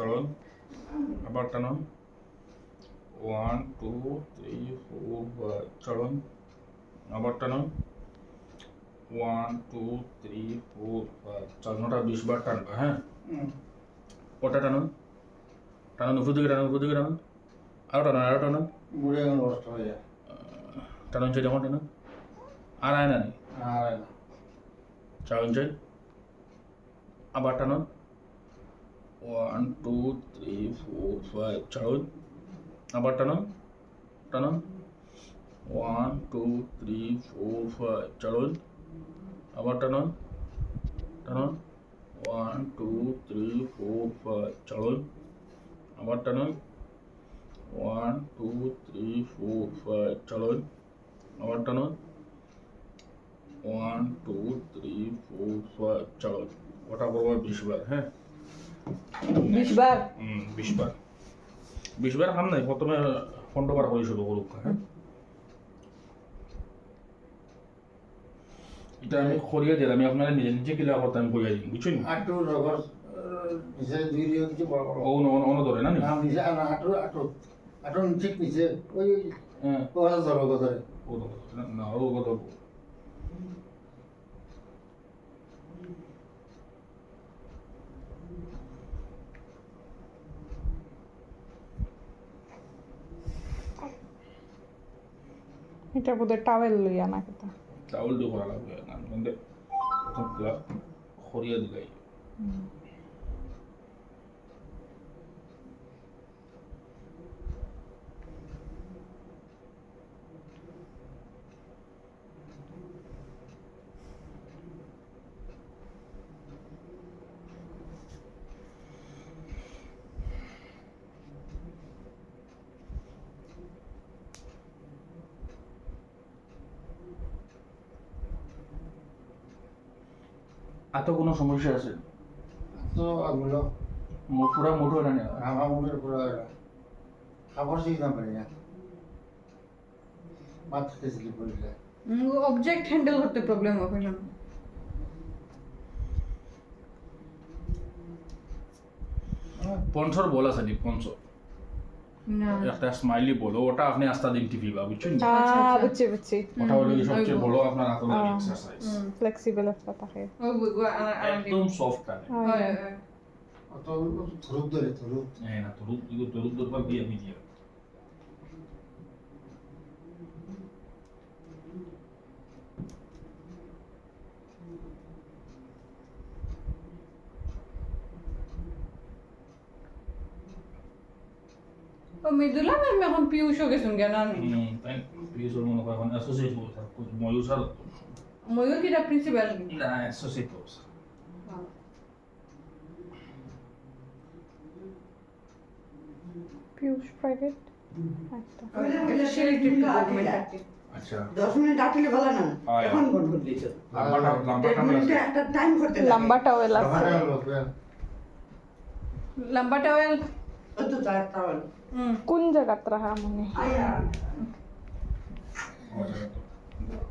চলুন আবার টানুন 1 2 3 4 5 চলুন আবার টানুন 1 2 3 4 5 চালনোটা 20 বার টানবা হ্যাঁ ওটা টানুন টানুন উপর দিকে টানুন আরো টানুন বুড়ে গেল নষ্ট হয়ে যায় টানুন চাই যখন টানুন আর আয় না নি আর চালুন চাই আবার টানুন 1 2 3 4 5 চালুন আবার টানুন 1 2 3 4 5 চালুন আবার টানুন 1 2 3 4 5 চালুন আবার টানুন 1 2 3 4 5 চালুন আবার টানুন 1 2 3 4 5 চালুন ওটা করবো 20 বার হ্যাঁ 20 বার 20 বার 20 বার কাম নাই প্রথমে 15 বার করে শুরু করুক হ্যাঁ এটা আমি করিয়ে দিলাম আমি আপনারা নিজে নিজে কিলা করতে আমি করিয়ে দিই বুঝছেন আটু রগর নিচে দুই দিয়ে কিছু বড় বড় অন ধরে না নাম নিচে না আটু ঠিক নিচে ওই হ্যাঁ ওরা ধরো ধরে ও না ও কত এটা বোধহয় টাওয়েল লইয়া না কথা চাউল দিয়ে করা লাগবে না মানে প্রথম কিলা করিয়ে দিলাই এত কোনো সমস্যা আছে তো আগুলো পুরা মোটো না না আমার মনের পুরো খাবার সেই না পারি না মাথা তেজলি পড়ে যায় অবজেক্ট হ্যান্ডেল করতে প্রবলেম হবে না পঞ্চর বল আছে নি পঞ্চ না একটা স্মাইলি বলো ওটা আপনি আস্তা দিন টিভি বা বুঝছেন বুঝছি ওটা হলো কি সবচেয়ে বড় আপনার আতঙ্কের এক্সারসাইজ ফ্লেক্সিবল একটা থাকে একদম সফট থাকে অত থরুক ধরে থরুক হ্যাঁ না তরুদ দরবার দিয়ে আমি দিয়ে ও মৃদুলা ম্যাম এখন পিউষও গেছেন কেন তাই পিএসওর মনে হয় এখন অ্যাসোসিয়েট বলতে ময়ূর স্যার ময়ূর কিটা প্রিন্সিপাল না অ্যাসোসিয়েট বলছে পিউষ প্রাইভেট একটা এটা সিলেক্টেড গভর্নমেন্ট আছে আচ্ছা 10 মিনিট আটলে ভালো না আয়, এখন আয়। কোন কোন দিছো লম্বাটা 10 মিনিটে একটা টাইম করতে লাগে লম্বা টাওয়েল আছে আমার লোক লম্বা টাওয়েল ওই তো তার টাওয়াল কোন জায়গাত রাখা মনে আয়া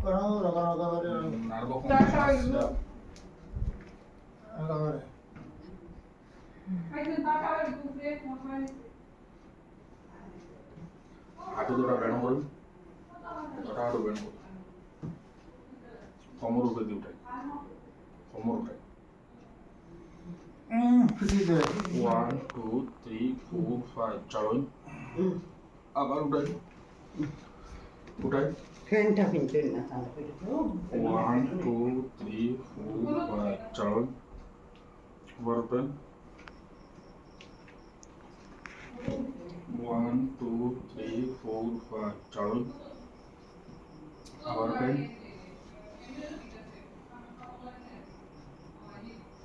কোনো রগর রগর নার্ভ তার টাওয়েল রগর আইতে তার টাওয়েল দুপুরে মহান হাঁটু দুটা ব্যায়াম করুন দুটা হাঁটু ব্যায়াম করুন কোমর উপরে দিয়ে উঠাই কোমর উঠাই ফ্রি দে 1 2 3 4 5 চালুন আবার উঠাই উঠাই ফ্যানটা ফিনতেন না তাহলে 1 2 3 4 5 চালুন আবার উঠাই 1 2 3 4 5 চালুন আবার উঠাই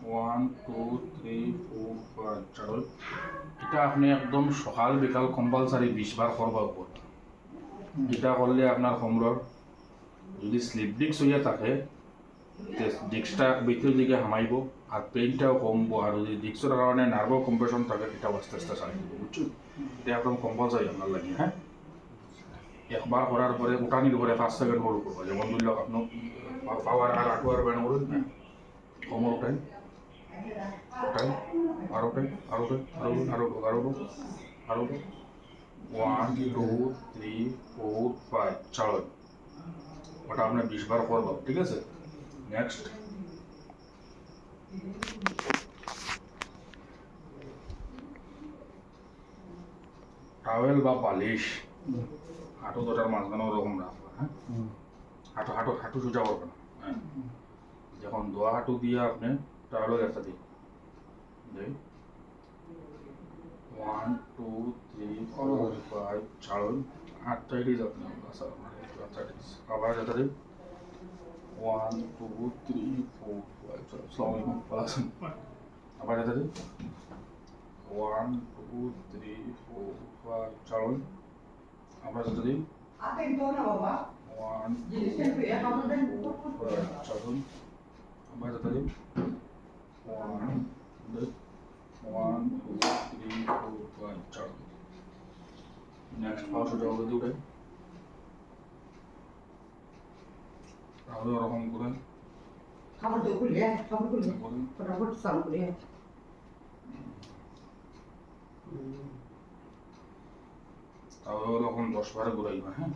1 2 3 4 5 চালুন এটা আপনি একদম সকাল বিকাল কম্পালসারি 20 বার করবা উপর এটা করলে আপনার কোমরের যদি স্লিপ ডিস্ক হইয়া থাকে ডিস্কটা ভিতরের দিকে হামাইব আর পেইনটাও কমবো আর যদি ডিস্কের কারণে নার্ভও কম্প্রেশন থাকে এটা আস্তে আস্তে সারিয়ে দেবো বুঝছো এটা একদম কম্পালসারি আপনার লাগে হ্যাঁ একবার করার পরে উঠানির পরে 5 সেকেন্ড হোল্ড করবো যেমন ধরল আপনার পাওয়ার আর আটুয়ার ব্যায়াম করুন কোমর উঠাই ওটাই আরোটাই আরোটাই আরো 1 2 3 4 5 চালো ওটা আপনি 20 বার করবো ঠিক আছে নেক্সট টাওয়েল বা বালিশ হাঁটু দুটার মাঝখানে ওরকম রাখবা হ্যাঁ হাঁটু হাঁটু হাঁটু সোজা করবে না হ্যাঁ যখন দোয়া হাঁটু দিয়ে আপনি টাওয়েলের একটা দিন 1 2 3 4 5 ছাড়ুন 8টা ইডিজ আপনি আবার যেটা দিন 1 2 3 4 5 চলো আসসালামু আলাইকুম ভালো আছেন আবার যেটা দিন 1 2 3 4 5 ছাড়ুন আবার যেটা দিন আপনি তো না বাবা 1 জিনিসের পেয়ে আমাদের ছাড়ুন আবার যেটা দিন 1 2 3 4 5 ছাড়ুন নেক্সট পাঁচশো টাকা করে উঠে তাহলে ওরকম করে খাবার তো খুলে খাবার খুলে ফটাফট চালু করে তাহলে ওরকম 10 বার ঘুরাইবা হ্যাঁ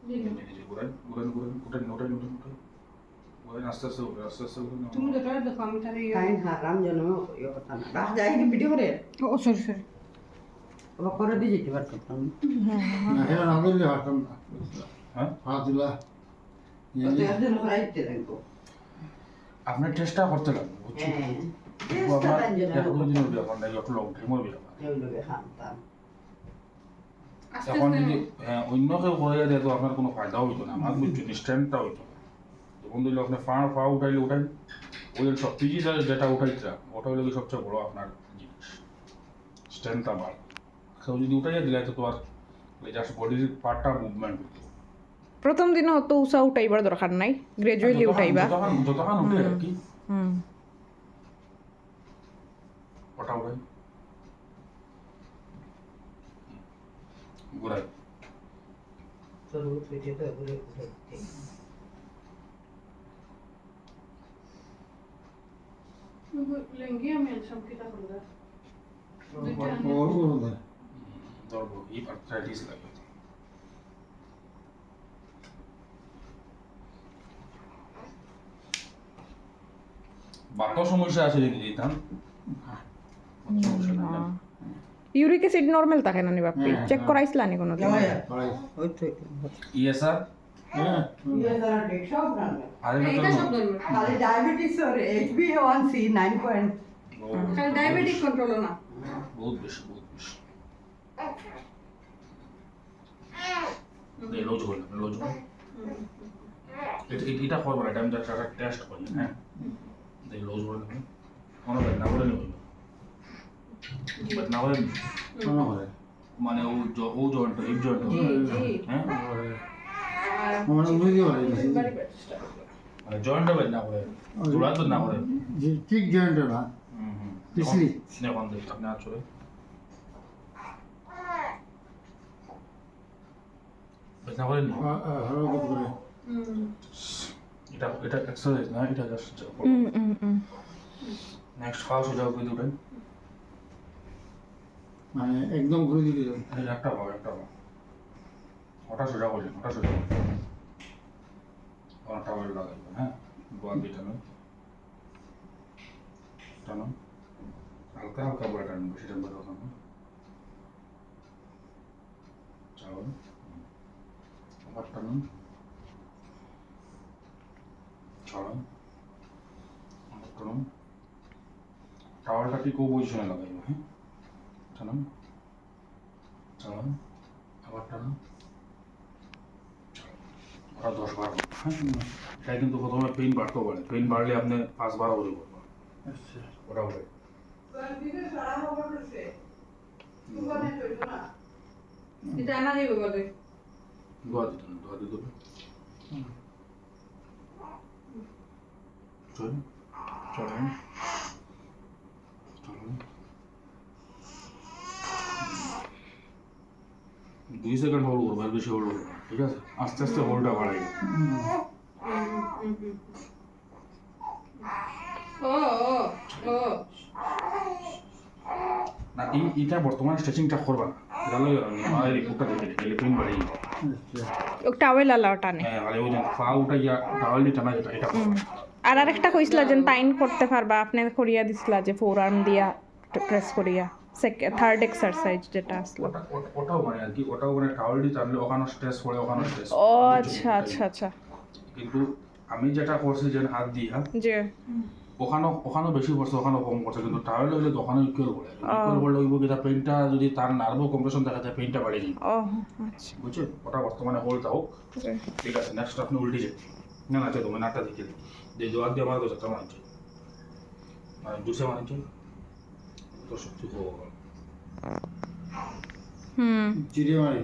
নিজে নিজে ঘুরাই ঘুরাই ঘুরাই উঠেন উঠেন উঠেন উঠেন ঘুরাই আস্তে আস্তে উঠে আস্তে আস্তে উঠে তুমি যেটা দেখো আমি তাহলে টাইম হারাম যেন ইয়ে কথা না রাখ যায় কি ভিডিও করে ও সরি সরি আবার করে দিয়ে যেতে পারতাম না হেরা না দিলে হাঁটতাম না হ্যাঁ হাত দিলা তো একজন রাইতে দেখো আপনার চেষ্টা করতে লাগবে বুঝছো হ্যাঁ দেখবো আপনার একদিন দিনের ব্যাপার নাই যত লং টাইমের ব্যাপার এই লোকে খানতাম আস্তে এখন আস্তে যদি হ্যাঁ অন্য কেউ করে দেয় তো আপনার কোনো ফায়দা হইতো না আমার বুঝছো স্ট্যান্ডটা হইতো না যখন দিলে আপনি পা উঠাইলে উঠাই ওই সবচেয়ে যেটা উঠাইছিলা ওটা হলো কি সবচেয়ে বড় আপনার জিনিস স্ট্যান্ডটা ভালো কেউ যদি উঠাইয়া দিলে তো আর জাস্ট বডির পার্টটা মুভমেন্ট হইতো প্রথম দিনও তো উষা উঠাইবার দরকার নাই গ্রাজুয়ালি উঠাইবা যতক্ষণ উঠে আর কি হুম ওটা উঠাই ঘুরাই তোর উঠে তো ঘুরে ঘুরে লেঙ্গি আমি সব কিটা করব ওর ওর ধরবো এই আর্থ্রাইটিস লাগে বাতো সমস্যা আছে যদি দিতাম সমস্যা নাই ইউরিক অ্যাসিড নরমাল থাকে না নি বাপি হ্যাঁ, চেক হ্যাঁ। করাইছিলা নি কোনো দিন করাই ওই তো ইএসআর হ্যাঁ ইয়ে যারা দেখছাও না আরে এটা সব তো ধরবে খালি ডায়াবেটিস আর HbA1c 9 পয়েন্ট খালি ডায়াবেটিক কন্ট্রোল না বহুত বেশি এই লোজ হল এটা করবো না এটা আমি একটা টেস্ট করি হ্যাঁ এই লোজ হল মনে হয় না করে নিব বাট না করে মনে হয় মানে ও জয়েন্ট হিপ জয়েন্ট হ্যাঁ আমার বুঝতে পারি মানে জয়েন্ট হবে না করে জোড়া তো না করে যে ঠিক জয়েন্ট না পিছলি এখন দেখি আপনি আসলে না করেন ভালো করে এটা এক্সারসাইজ না এটা জাস্ট নেক্সট খাওয়া সোজা করে দিবেন মানে একদম ঘুরে দিতে এই একটা ওটা সোজা করলেন ওটা সোজা ওটা ওয়েল লাগাইবেন হ্যাঁ গোয়াল দিটা নয় টানো হালকা হালকা বলে টানবেন বেশি টানবে তখন চালুন আবার টানুন চালুন আবার টানুন টাওয়ালটা ঠিক ও পজিশনে লাগাইব হ্যাঁ টানুন চালুন আবার টানুন ওরা 10 বার হ্যাঁ এটা কিন্তু প্রথমে পেইন বাড়তেও পারে পেইন বাড়লে আপনি 5 বার করে করবেন আচ্ছা ওটা হবে এটা আনা যাবে বলে দোয়া দিতে হবে চলুন চলুন চলুন 2 সেকেন্ড হোল্ড করবো আর বেশি হোল্ড করবো না, ঠিক আছে আস্তে আস্তে হোল্ডটা বাড়াই ও ও ও না এটা বর্তমান স্ট্রেচিংটা করবা না এটা লই আমার রিপোর্টটা দেখে দেখে পেন বাড়ি ও টাওয়েল আলাও টানে হ্যাঁ আরে ওই যে পা উঠা ইয়া টাওয়ালি টানা এটা আর আরেকটা কইছিলা যে টাইন করতে পারবা আপনি করিয়া দিছিলা যে ফোর আর্ম দিয়া প্রেস করিয়া থার্ড এক্সারসাইজ যেটা আসলো ওটাও মানে আর কি ওটাও মানে টাওয়ালি টানলে ওখানে স্ট্রেস পড়ে ওখানে স্ট্রেস ও আচ্ছা আচ্ছা আচ্ছা কিন্তু আমি যেটা করছি যে হাত দিয়ে যে ওখানেও বেশি পড়ছে ওখানেও কম পড়ছে কিন্তু টাওয়াল হইলে তো ওখানে ইকুয়াল পড়ে ইকুয়াল পড়লে ওই যেটা পেনটা যদি তার নার্ভও কম্প্রেশন দেখা যায় পেনটা বাড়ে যায় ও আচ্ছা বুঝছো ওটা বর্তমানে হোলটা হোক জি। ঠিক আছে নেক্সট আপনি উল্টে যান না না তুমি নাটটা দেখে যে জোয়ার দিয়ে আমার তো যাত্রা মানছে মানে জুসে মানছে তো শক্তি হবো চিড়ে মারি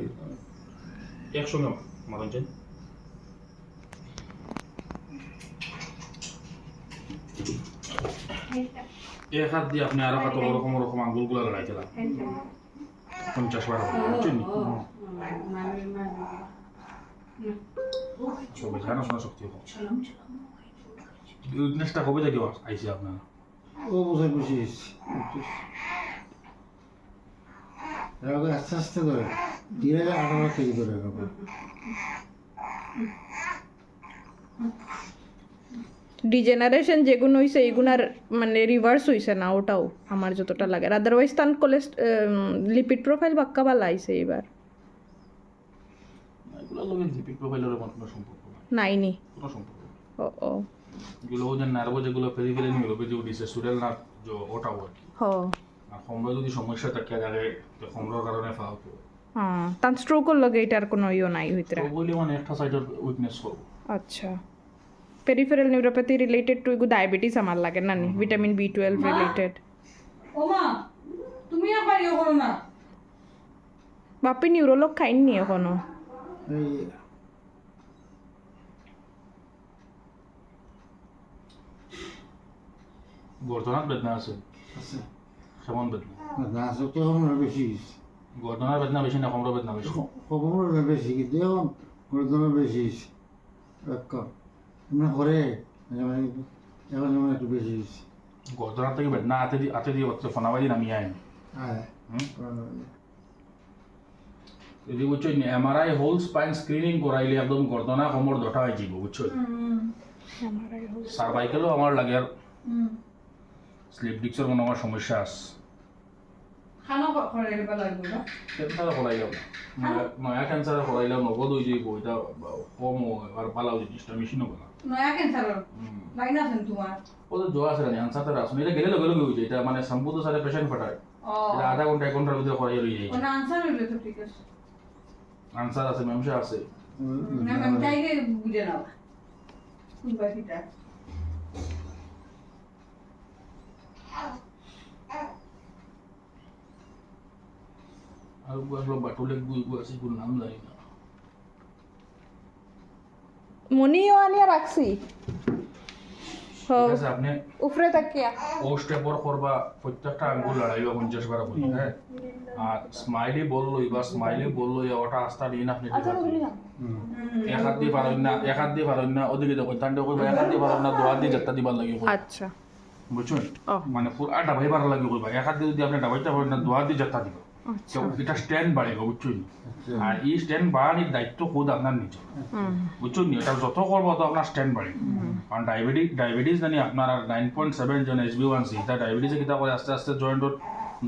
একসঙ্গে মানছে এক হাত দিয়ে আপনি আরো কত ওরকম ওরকম আঙ্গুলগুলো লড়াই খেলাম 50 বার হবে বুঝছেন সবাই জানা শোনা শক্তি হবে উইকনেসটা কবে থেকে আইসি আপনার ও বছর বেশি এসছি আস্তে আস্তে ধরে ধীরে 18 কেজি ধরে রাখবো ডিজেনারেশন যেগুলো হইছে এগুনার মানে রিভার্স হইছে না ওটাও আমার যতটা লাগে আদারওয়াইজ তান লিপিড প্রোফাইল বাক্কা ভালো আইছে এবার এগুলো লোকের জিপি প্রোফাইলের কোনো সম্পর্ক নাই নাইনি কোনো সম্পর্ক নেই। ও ও এগুলো যে নার্ভ যেগুলো পেরিফেরাল নিউরোপ্যাথি উঠিছে সুরেল নার্ভ যে ওটাও আর কি হ আর কমরা যদি সমস্যা থাকে আগে তো কমরার কারণে ফাও তো হ্যাঁ তান স্ট্রোকের লগে এটার কোনো ইয়ে নাই হইতে বলি মানে একটা সাইডের উইকনেস করবো আচ্ছা পেরিফেরাল নিউরোপ্যাথি রিলেটেড টু এগু ডায়াবেটিস আমার লাগে না নি ভিটামিন B12 রিলেটেড ও মা তুমি আবার ইয়ে করো না বাপি নিউরোলগ খাইনি এখনো এই গর্দনার বেদনা আছে আছে কেমন বেদনা নাচ তো আমার বেশি গর্দনার বেদনা বেশি না কমরা বেদনা বেশি খবর বেশি কিন্তু এখন গর্দনা বেশি এমনি করে এখন যেমন একটু বেশি গর্দনার থেকে বেদনা হাতে দিয়ে হচ্ছে ফোনাবাজি নামিয়ে আইন যদি বুঝছো এমআরআই হোল স্পাইন স্ক্রিনিং করাইলে একদম গর্দনা কমর দটা হয়ে যাব বুঝছো সার্ভাইকেলও আমার লাগে আর স্লিপ ডিস্কের কোনো আমার সমস্যা আছে খানা করে এবার লাগবে না ক্যান্সারে করাইলাম নয়া ক্যান্সারে করাইলাম নগদ হয়ে যাইব এটা কম আর পালাও জিনিসটা মেশিনও পালা নয়া ক্যান্সার লাইন আছেন তোমার ওদের জোয়া আছে না আনসারটা আসুন এটা গেলে লগে লগে হয়ে যায় এটা মানে সম্পূর্ণ সাথে পেশেন্ট ফাটায় ও এটা আধা ঘন্টা 1 ঘন্টার ভিতরে করাই লই যায় ওনা আনসার হইলে তো ঠিক আছে আনসার আছে মেমসা আছে না আমি চাইলে বুঝে নাও কোন বাকিটা আর আসলে বাটুলে গুই আছে কোন নাম জানি না মনিও আনিয়া রাখছি ঠিক আছে আপনি উপরে তাকিয়া ও স্টেপর করবা প্রত্যেকটা আঙ্গুল লড়াইবা 50 বার করে হ্যাঁ আর স্মাইলি বললই বা স্মাইলি বললই ওটা আস্থা দিন আপনি ঠিক আছে এক হাত দিয়ে পারেন না ওদিকে দেখো তান্ডে কইবা এক হাত দিয়ে পারেন না দোয়া দিয়ে যাত্রা দিবার লাগে আচ্ছা বুঝছেন ও। মানে পুরো ডাবাই বার লাগে কইবা এক হাত দিয়ে যদি আপনি ডাবাইটা পারেন না দোয়া দিয়ে যাত্রা দিবা আচ্ছা তো এটা স্ট্যান্ড বাড়াইবা বুঝছেন আর এই স্ট্যান্ড বাড়ানোর দায়িত্ব খোদ আপনার নিজে বুঝছেন নি এটা যত করবো তো আপনার স্ট্যান্ড বাড়ে কারণ ডায়াবেটিস জানি আপনার আর 9.7 জন HbA1c এটা ডায়াবেটিসে কিতা করে আস্তে আস্তে জয়েন্টত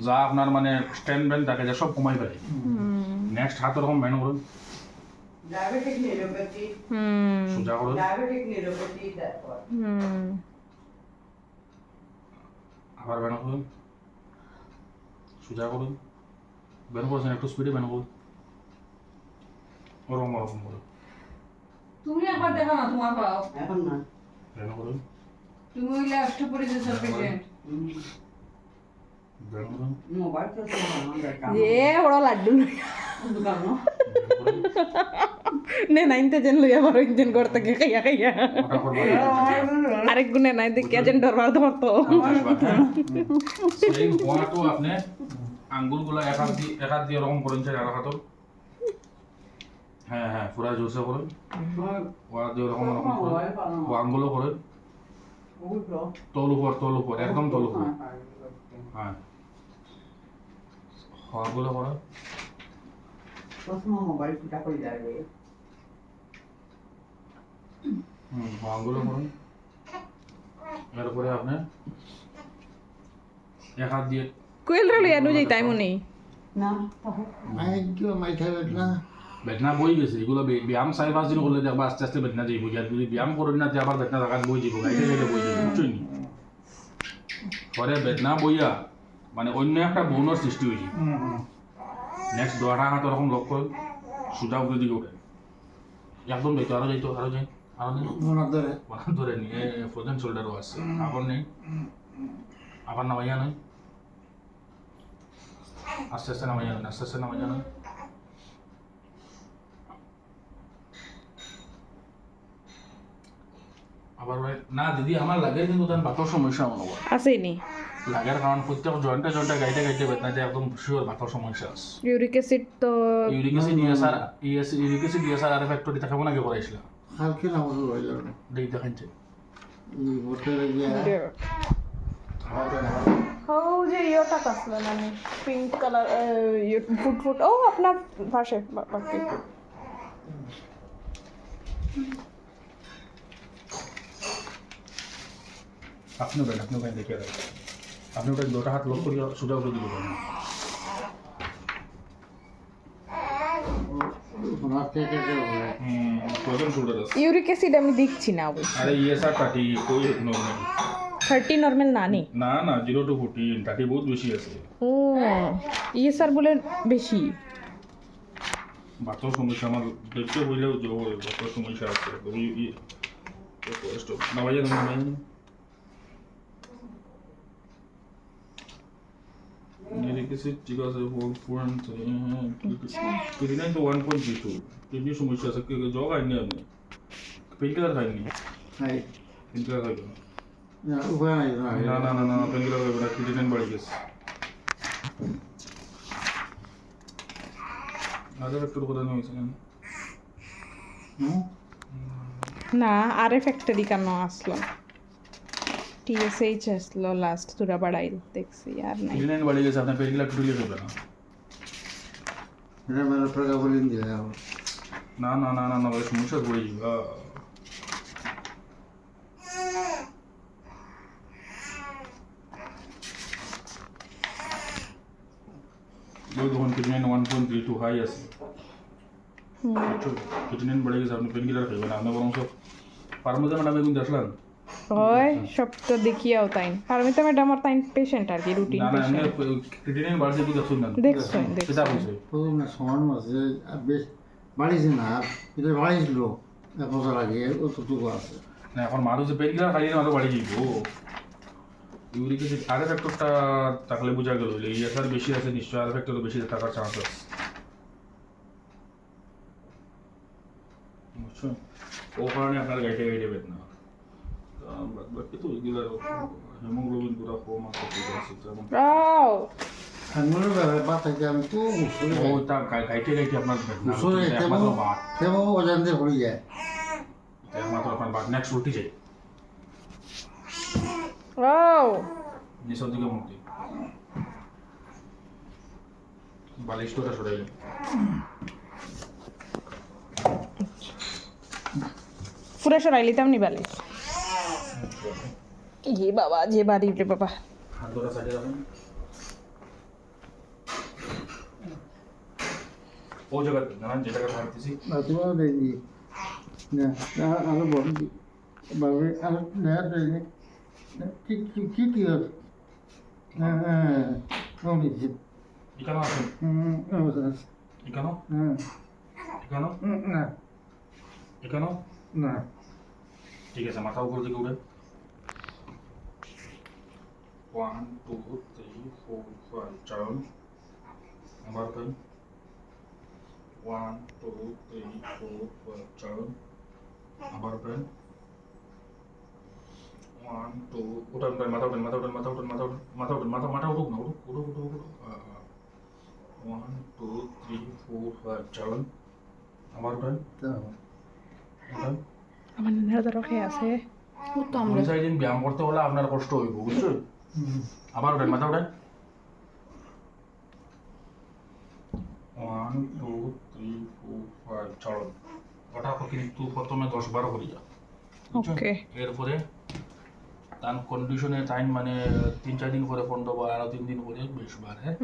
যা আপনার মানে স্ট্যান্ড ব্যান্ড থাকে যা সব কমাই ফেলে নেক্সট হাত ওরকম ব্যান্ড করুন ডায়াবেটিক নিউরোপ্যাথি সোজা করুন ডায়াবেটিক নিউরোপ্যাথি তারপর আবার ব্যান্ড করুন সোজা করুন ব্যান্ড করছেন একটু স্পিডে ব্যান্ড করুন ওরকম ওরকম করুন তুমি একবার দেখো না তোমার পাও এখন না ব্যান্ড করুন তুমি হইলে অস্ট্রোপরিজের পেশেন্ট ব্যান্ড করুন মোবাইল তো আমাদের কাম এ বড় লাড্ডু দোকান না নে নাইনতে যেন লইয়া বড় ইঞ্জিন করতে গিয়ে খাইয়া খাইয়া ওটা করবা আরেক গুণে নাই দেখিয়া যেন ডরবার ধরতো সেই কোয়াটো আপনি আঙ্গুলগুলো এক হাত দিয়ে ওরকম করেন চাই আর হাতও হ্যাঁ হ্যাঁ পুরা জোরসে করুন ওয়া দিয়ে ওরকম ওরকম করুন ও আঙ্গুলও করেন ও উঠলো তোল উপর একদম তোল উপর হ্যাঁ হওয়াগুলো করো প্রথম মোবাইল ফুটা করে যাবে হওয়াগুলো করুন এরপরে আপনি এক হাত দিয়ে কোয়েল রে লইয়া যাই তাই মনে না মাই খাবে না বেদনা বই গেছে এগুলো ব্যায়াম 4-5 দিন করলে দেখবা আস্তে আস্তে বেদনা যাইব আর যদি ব্যায়াম করেন না আবার বেদনা থাকার বই যাইব গাইতে গাইতে বই যাইব বুঝছই নি পরে বেদনা বইয়া মানে অন্য একটা বৌনর সৃষ্টি হয়েছে নেক্সট দোয়াটা হাত ওরকম লক করে সোজা উপরে দিকে উঠে একদম যাইতো আরো যাইতো আরো যাই আরো নেই মনে ধরে ধরে নি ফ্রোজেন শোল্ডারও আছে আবার নেই আবার নামাইয়া নয় আস্তে আস্তে নামাইয়া নয় আস্তে আস্তে নামাইয়া নয় আবার না দিদি আমার লাগে কিন্তু তার বাতর সমস্যা মনে হয় আসেনি লাগার কারণ প্রত্যেক জয়েন্টে জয়েন্টে গাইতে গাইতে বেদনাতে একদম শিওর বাতর সমস্যা আছে ইউরিক অ্যাসিড তো ইউরিক অ্যাসিড ডিএসআর আর ফ্যাক্টরি দেখাবো নাকি করাইছিল কালকে না বলতে পারল না দেখি দেখাইছে এই হোটেলে গিয়ে ও যে ইয়োটা কাসলো না পিঙ্ক কালার ফুট ফুট ও আপনার পাশে বাকি আপনি ওখানে দেখিয়ে দেবেন আপনি ওটা দুটো হাত লক করিয়া সোজা করে দিতে পারেন ওনার থেকে ফ্রোজেন শোল্ডার আছে ইউরিক অ্যাসিড আমি দেখছি না আরে ইএসআর 30 কই নরমাল 30 নরমাল না নি না না 0 to 14 30 বহুত বেশি আছে ও ইএসআর বলে বেশি বাতর সমস্যা আমার দেখতে বললেও যে বাতর সমস্যা আছে ওই স্টপ না ভাইয়া না ইউরিক অ্যাসিড ঠিক আছে 29 to 1.32 কিডনি সমস্যা আছে জগ আইনি আপনি পেইনকিলার খাইনি খাই পেইনকিলার খাইবেন না উপায় নাই না পেইনকিলার খাইবেন না ক্রিটিনাইন বাড়ি গেছে আগে একটু কথা নিয়ে হয়েছিলেন না আরে ফ্যাক্টরি কেন আসলো টিএসএইচ আসলো লাস্ট তুরা বাড়াই দেখছি আর নাই ক্রিটিনাইন বাড়ি গেছে আপনার পেইনকিলার টুটুলি খাইবেন না এটা মানে টাকা বলে দিলে না ভাই সমস্যা পড়ে যাবে ওই তখন ক্রিটিনাইন 1.32 হাই আছে ক্রিটিনাইন বেড়ে গেছে আপনি পেইনকিলার খাইবেন আপনি বরং সব পারমোজা ম্যাডাম এগুলো দেখলেন হয় সব তো দেখিয়াও তাই পারমিতা ম্যাডাম আর তাই পেশেন্ট আর কি রুটিন না এমনি পেশেন্ট ক্রিটিনাইন বাড়ছে কি দেখছেন না দেখছেন সেটা বলছে প্রথম না সমানো আছে বেশ বাড়িছে না এটা বাড়িছিল 1 বছর আগে অতটুকু আছে না এখন মানুষ যে পেইনকিলার খাইলে মানুষ বাড়ি যাইব ইউরিক অ্যাসিড আর ফ্যাক্টরটা থাকলে বোঝা গেল ইএসআর বেশি আছে নিশ্চয় আর ফ্যাক্টরও বেশি থাকার চান্স আছে বুঝছো ও কারণে আপনার গাইতে বেদনা বাকি তো রেগুলার হিমোগ্লোবিন পুরো কম আছে যেমন আও আঙুলের ব্যাপারে বাতাকে আমি তো মুসলে ওটা গাইতে আপনার বেদনা মুসলে একমাত্র বাট কেমন অজান্তে পড়ে যায় একমাত্র আপনার বাট নেক্সট উল্টি যায় আও নিচের দিকে মুক্তি বালিশটা সরাইলেন পুরা সরাই লিতাম নি বালে কি বাবা যে বাড়ি রে বাবা হাত ধরা সাইডে রাখুন ও জায়গা জানান যে জায়গা থাকতেছি না তোমার দেখি না আরো বড় বাবা আর না দেখি কি হ্যাঁ কমিছে এখানে আসুন এখানে এখানে না এখানে না ঠিক আছে মাথা উপর দিকে উঠে 1 2 3 4 5 চারণ আবার তাই 1 2 3 4 5 চারণ আবার তাই 1 2 উঠান মাথা উঠান মাথা উঠুক না উঠুক 1 2 3 4 5 চারণ আবার উঠান উঠান আমার নেড়া রখে আছে ও তো আমরা দুই দিন ব্যায়াম করতে হলে আপনার কষ্ট হইব বুঝছো আবার ওঠেন মাথা ওঠেন 1 2 3 4 5 চলো ওটা কিন্তু প্রথমে 10-12 করি যা ওকে এরপরে তার কন্ডিশনে টাইম মানে 3-4 দিন করে 15 বার আরো 3 দিন করে 20 বার হ্যাঁ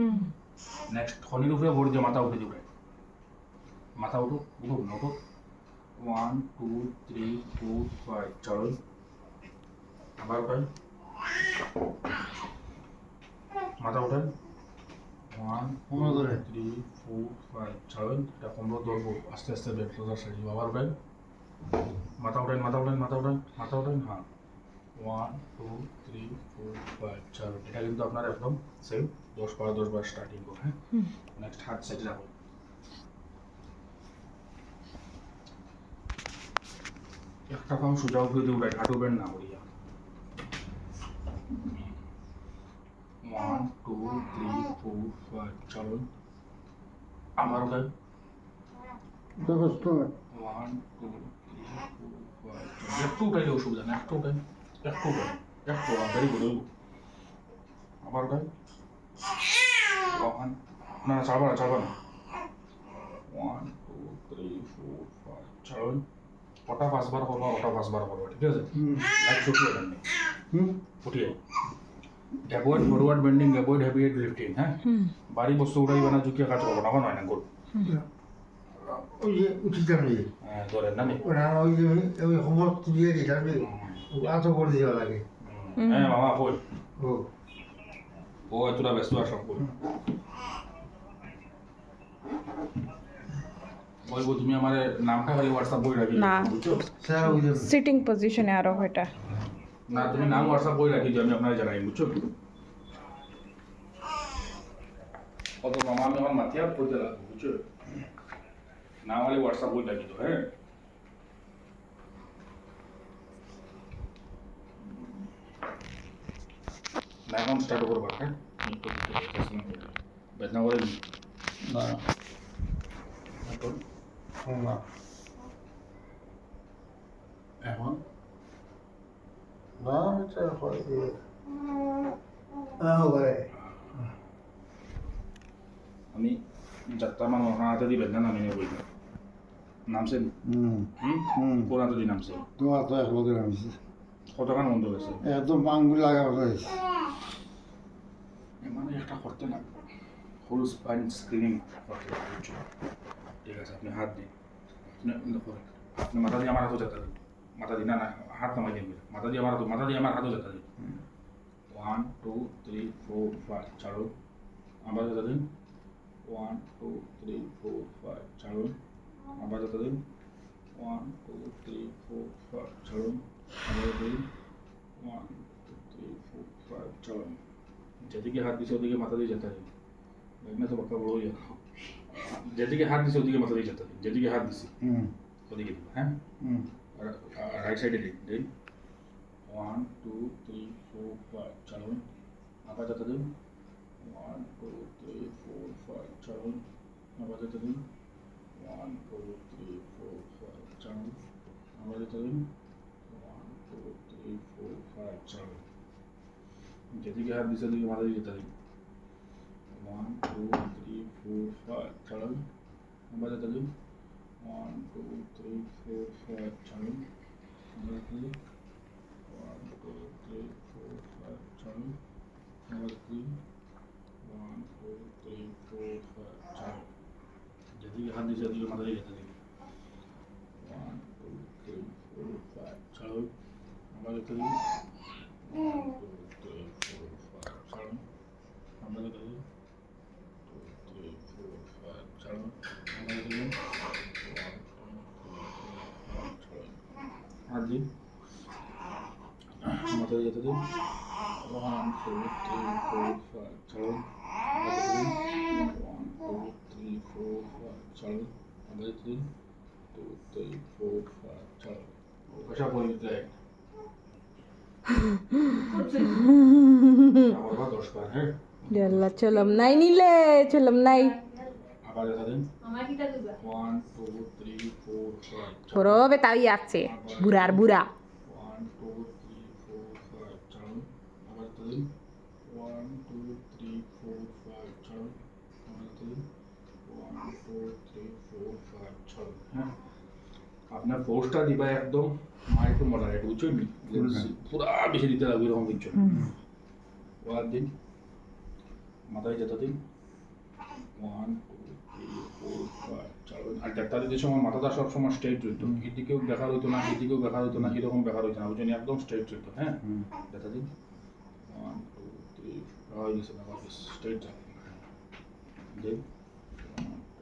নেক্সট খনির উপরে ভর দিয়ে মাথা উঠে দিবে মাথা উঠো উঠো উঠো 1 2 3 4 5 চলো আবার উঠেন মাথা উঠেন 1 2 3 4 5 চলো এটা 15 ধরবো আস্তে আস্তে বের করে সারি আবার উঠেন মাথা উঠেন মাথা উঠেন মাথা উঠেন মাথা উঠেন হ্যাঁ 1 2 3 4 5 চলো এটা কিন্তু আপনার একদম সেম 10 বার স্টার্টিং করো হ্যাঁ নেক্সট হাত সেট রাখো একটা পাও সোজা উপরে দিয়ে উঠাই হাঁটু বেন্ড না করিয়া 1 2 3 4 5 চলো আবার উঠাই এটা কষ্ট হয়। 1 2 3 4 5 একটু উঠাইলে অসুবিধা না একটু উঠাই একটু ভেরি গুড আবার উঠাই 1 না চালবা না 1 2 3 4 5 চলো ওটা 5 বার করবো ওটা 5 বার করবো ঠিক আছে লাইক ছুটি হবে না উঠিয়ে avoid forward bending avoid heavy head lifting হ্যাঁ বাড়ি বস্তু উঠাইবে না ঝুঁকিয়ে কাজ করবো না আমার হয় না গোল ওই যে উঠিতাম যে হ্যাঁ ধরেন না নি ওরা ওই যে ওই হোমওয়ার্ক তুলিয়ে দিতাম যে আতো করে দেওয়া লাগে হ্যাঁ মামা বল ও ও এতটা ব্যস্ত আর সব বল বলবো তুমি আমার নামটা খালি হোয়াটসঅ্যাপ বই রাখি না। বুঝছো স্যার ওই যে সিটিং পজিশনে আরো এটা না তুমি নাম হোয়াটসঅ্যাপ বই রাখি দিও আমি আপনাকে জানাই বুঝছো কত মামা আমি আমার মাথিয়া করতে লাগবো বুঝছো নাম খালি হোয়াটসঅ্যাপ বই রাখি তো হ্যাঁ না এখন স্টার্ট করবো হ্যাঁ বেদনা করে না এখন না এখন না এটা হয় যে ভাই আমি যাত্রা মানুষ হাতে দিয়ে বেদনা নামিয়ে নেবো নামছে কোন হাতে দিয়ে নামছে তোমার তো এক লোকের নামছি কতক্ষণ বন্ধ হয়েছে একদম আঙ্গুল লাগা কথা হয়েছে মানে একটা করতে লাগবে ফুল স্পাইন স্ক্রিনিং করতে লাগবে বুঝছো? ঠিক আছে আপনি হাত দিন আপনি মাথা দিয়ে আমার হাতও যেতে দিন মাথা দিন না না হাত নামাই দিন মাথা দিয়ে আমার হাতও যেতে দিন 1 2 3 4 5 চালু আবার যেতে দিন 1 2 3 4 5 চালু আবার যেতে দিন 1 2 3 4 5 চালু আবার যেতে দিন 1 2 3 4 5 চালু যেদিকে হাত দিছে ওদিকে মাথা দিয়ে যেতে দিন দেখনা তো বাক্কা বড় হয়ে যাবে যেদিকে হাত দিছে ওদিকে মাথা দিয়ে যেতে দিন যেদিকে হাত দিছি ওদিকে দিন হ্যাঁ রাইট সাইডে দিন দিন 1 2 3 4 5 চালু আবার যেতে দিন 1 2 3 4 5 চালু আবার যেতে দিন 1 2 3 4 5 চালু আবার যেতে দিন 1 2 3 4 5 চালু যেদিকে হাত দিছে ওদিকে মাথা দিয়ে যেতে দিন 1 2 3 4 5 চালু আবার যেতে দিন 1 2 3 4 5 চালু আবার যেতে দিন 1 2 3 4 5 চালু আবার যেতে দিন 1 2 3 4 5 চালু যেদিকে হাত দিছে ওদিকে মাথা দিয়ে যেতে দিন 1 2 3 4 5 চালু আবার যেতে দিন 1 2 3 4 5 চালু আবার যেতে দিন 2 3 4 5 চালু আবার যেতে দিন 1 2 3 4 5 চালু হাত দিন মাথায় যেতে দিন 1 2 3 4 5 চালু আবার যেতে দিন 1 2 3 4 5 চালু আবার যেতে দিন 2 3 4 5 চালু কষা পরিমিত আবার 10 বার হ্যাঁ জল্লা চলম নাই নিলে চলম নাই আবার যেতে দিন আমার কিটা দিবা 1 2 3 4 5 বড় বেতাই আছে বুড়ার বুড়া 1 2 দিন 1 2 3 4 5 6 মাথা দিন 1 2 3 4 5 6 হ্যাঁ আপনার ফোর্সটা দিবা একদম মাইক্রো মডারেট বুঝছেন পুরা বেশি দিতে লাগবে এরকম কিছু ওয়ার দিন মাথায় যেতে দিন 1 2 3 4 5 6 আর ডাক্তার দিতে সময় মাথাটা সব সময় স্ট্রেট রইতো এদিকেও বেকার হইতো না এদিকেও বেকার হইতো না এরকম বেকার হইতো না বুঝছেন একদম স্ট্রেট রইতো হ্যাঁ যেতে দিন 1 2 3 হয়ে গেছে না স্ট্রেট দেন 1 2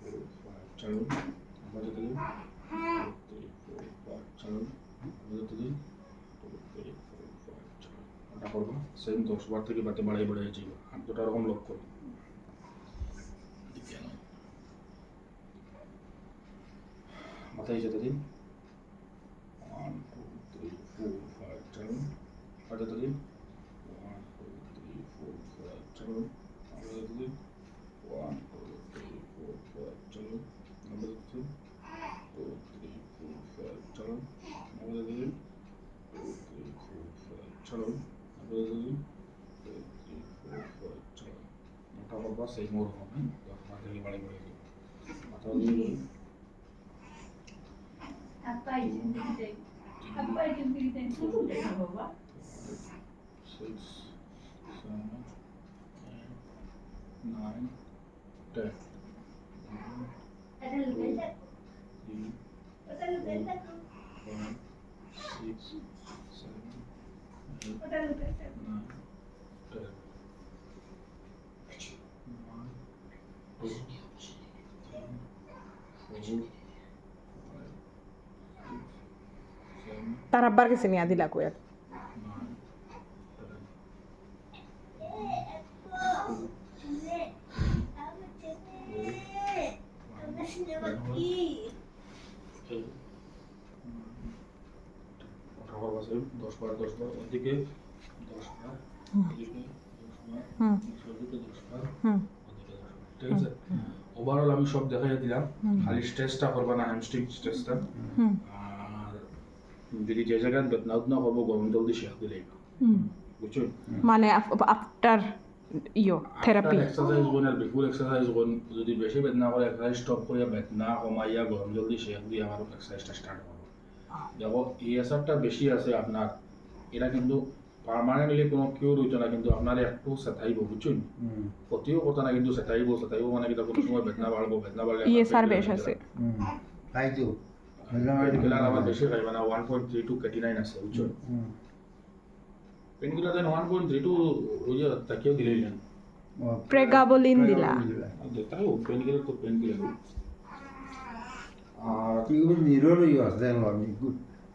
3 4 5 চলুন আবার যেতে দিন 3 4 5 চলুন আবার যেতে দিন 2 3 4 5 চলুন ওটা করবো সেম 10 বার থেকে বাড়তে বাড়াই বাড়াই ছিল আর দুটো রকম লক করবো মাথায় যেতে দিন 1 2 3 4 5 চলুন আবার যেতে দিন 1 2 3 4 5 চলুন আবার যেতে দিন 1 2 3 4 5 চলুন আবার যেতে দিন 2 3 4 5 চলুন আবার যেতে দিন 2 3 4 5 চলুন আবার যেতে দিন 2 3 4 5 চলুন মাথা করবা সেই মোর হবে মাথা থেকে বাড়ি বাড়ি মাথা দিয়ে Apa itu kita? Apa itu kita? Itu dah bawa. 6 7 8 9 10 Ada luka tak? 3 Ada luka tak? 5 6 7 8 Ada luka tak? 9 10 1 2 3 4 5 তার আব্বার কাছে নিয়ে দিলা কইয়া দশ বার ওদিকে 10 বার ওদিকে 10 বার ওদিকে 10 বার ওদিকে 10 বার ঠিক আছে ওভারঅল আমি সব দেখাই দিলাম খালি স্ট্রেসটা করবা না হ্যামস্ট্রিং স্ট্রেসটা আর যদি যে জায়গায় বেদনা উদনা করবো গরম জল দিয়ে শেখ দিলেই বুঝছো মানে আফটার থেরাপি এক্সারসাইজ করুন আর বিফোর এক্সারসাইজ করুন যদি বেশি বেদনা করে এক্সারসাইজ স্টপ করিয়া বেদনা কমাইয়া গরম জল দিয়ে শেখ দিয়ে আমার এক্সারসাইজটা স্টার্ট করবো দেখো এই আসারটা বেশি আছে আপনার এটা কিন্তু পার্মানেন্টলি কোনো কিউর হইতো না কিন্তু আপনার একটু সেটাইব বুঝছেন ক্ষতিও করতে না কিন্তু সেটাইব মানে কিন্তু কোনো সময় বেদনা বাড়লে ইএসআর বেশ আছে তাই তো পেনকিলার আবার বেশি খাইবে না 1.32 কেটিনাইন আছে বুঝছো পেনকিলার দেন 1.32 ওই যে তাকিয়েও দিলেই না প্রেগাবোলিন দিলা তাই পেনকিলার তো পেনকিলার আর এগুলো নিরোই আছে দেখো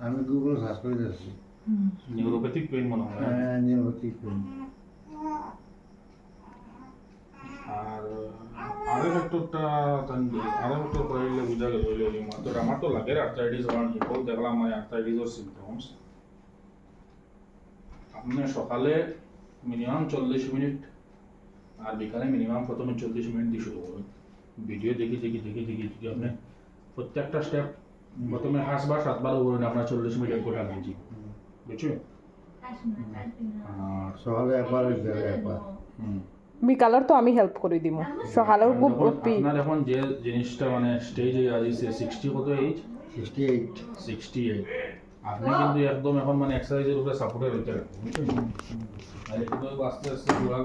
আমি গুগল সার্চ করে দেখছি নিউরোপ্যাথিক পেইন মনে হয় নিরোপতি আর আরে ডক্টরটা আরে ডক্টর কইলে বুঝা গেল হইলো মাত্র আমার তো লাগে আর্থ্রাইটিস ওয়ান হিপো দেখলাম মানে আর্থ্রাইটিসের সিম্পটমস আপনি সকালে মিনিমাম 40 মিনিট আর বিকালে মিনিমাম প্রথমে 40 মিনিট দিয়ে শুরু করুন ভিডিও দেখি যদি আপনি প্রত্যেকটা স্টেপ প্রথমে 5 বার 7 বার করুন আপনার 40 মিনিট করে লাগবে বুঝছো আর সকালে একবার একবার বিকালের তো আমি হেল্প করে দিমু সকালেও খুব আপনার এখন যে জিনিসটা মানে স্টেজে আছে 60 কত এইজ 68 আপনি কিন্তু একদম এখন মানে এক্সারসাইজের উপরে সাপোর্টে রইতে রাখবেন বুঝছেন আর একটু আস্তে আস্তে ঘোরা